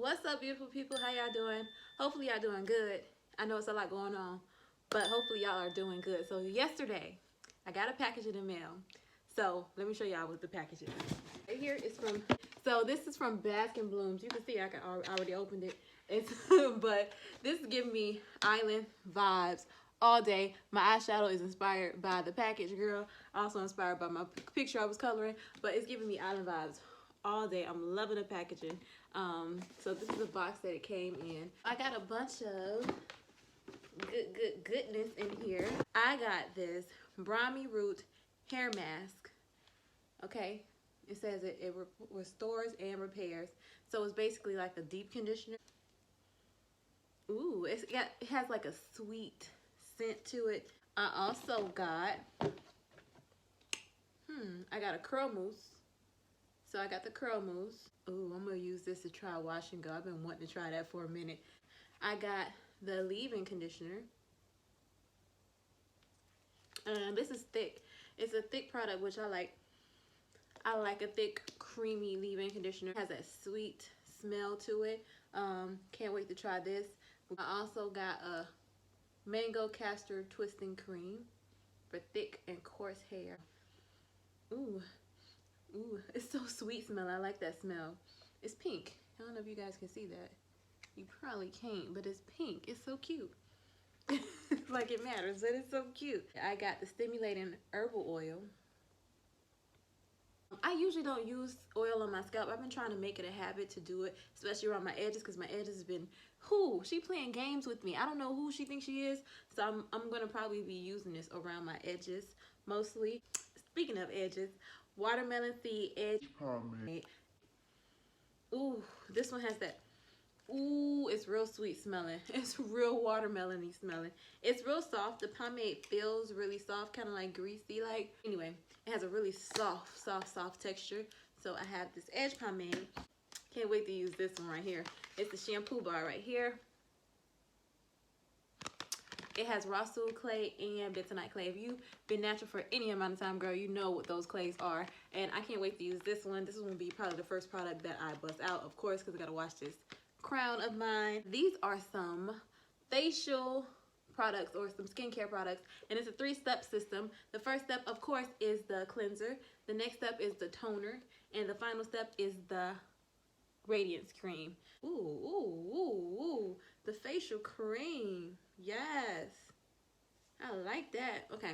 What's up, beautiful people? How y'all doing? Hopefully y'all doing good. I know it's a lot going on, but hopefully y'all are doing good. So yesterday I got a package in the mail. So let me show y'all what the package is. Right here is from, so this is from Bask and Blooms. You can see I already opened it. It's but this is giving me island vibes all day. My eyeshadow is inspired by the package, girl. Also inspired by my picture I was coloring, but it's giving me island vibes all day. I'm loving the packaging. So this is the box that it came in. I got a bunch of goodness in here. I got this Brahmi Root hair mask. Okay, it says it restores and repairs. So it's basically like a deep conditioner. Ooh, it has like a sweet scent to it. I also got I got a curl mousse. So I got the curl mousse. Ooh, I'm gonna use this to try wash and go. I've been wanting to try that for a minute. I got the leave-in conditioner. This is thick. It's a thick product, which I like. I like a thick, creamy leave-in conditioner. It has that sweet smell to it. Can't wait to try this. I also got a mango castor twisting cream for thick and coarse hair. Ooh. Ooh, it's so sweet smell. I like that smell. It's pink. I don't know if you guys can see that. You probably can't, but it's pink. It's so cute. Like it matters, but it's so cute. I got the stimulating herbal oil. I usually don't use oil on my scalp. I've been trying to make it a habit to do it, especially around my edges, because my edges have been, she playing games with me. I don't know who she thinks she is, so I'm going to probably be using this around my edges mostly. Speaking of edges, watermelon seed edge pomade. Ooh, this one has that. Ooh, it's real sweet smelling. It's real watermelon-y smelling. It's real soft. The pomade feels really soft, kind of like greasy like. Anyway, it has a really soft texture. So I have this edge pomade. Can't wait to use this one right here. It's the shampoo bar right here. It has raw suet clay and bentonite clay. If you've been natural for any amount of time, girl, you know what those clays are. And I can't wait to use this one. This one will be probably the first product that I bust out, of course, because I got to wash this crown of mine. These are some facial products or some skincare products, and it's a 3-step system. The first step, of course, is the cleanser. The next step is the toner. And the final step is the radiance cream. Ooh, the facial cream. Yes, I like that. Okay,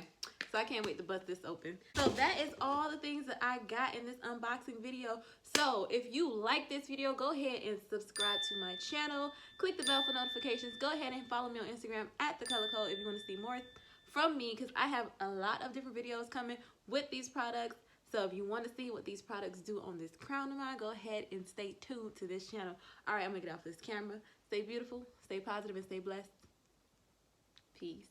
so I can't wait to bust this open. So that is all the things that I got in this unboxing video. So if you like this video, go ahead and subscribe to my channel. Click the bell for notifications. Go ahead and follow me on Instagram at The Color Code if you want to see more from me, because I have a lot of different videos coming with these products. So if you want to see what these products do on this crown of mine, go ahead and stay tuned to this channel. All right, I'm going to get off this camera. Stay beautiful, stay positive, and stay blessed. Peace.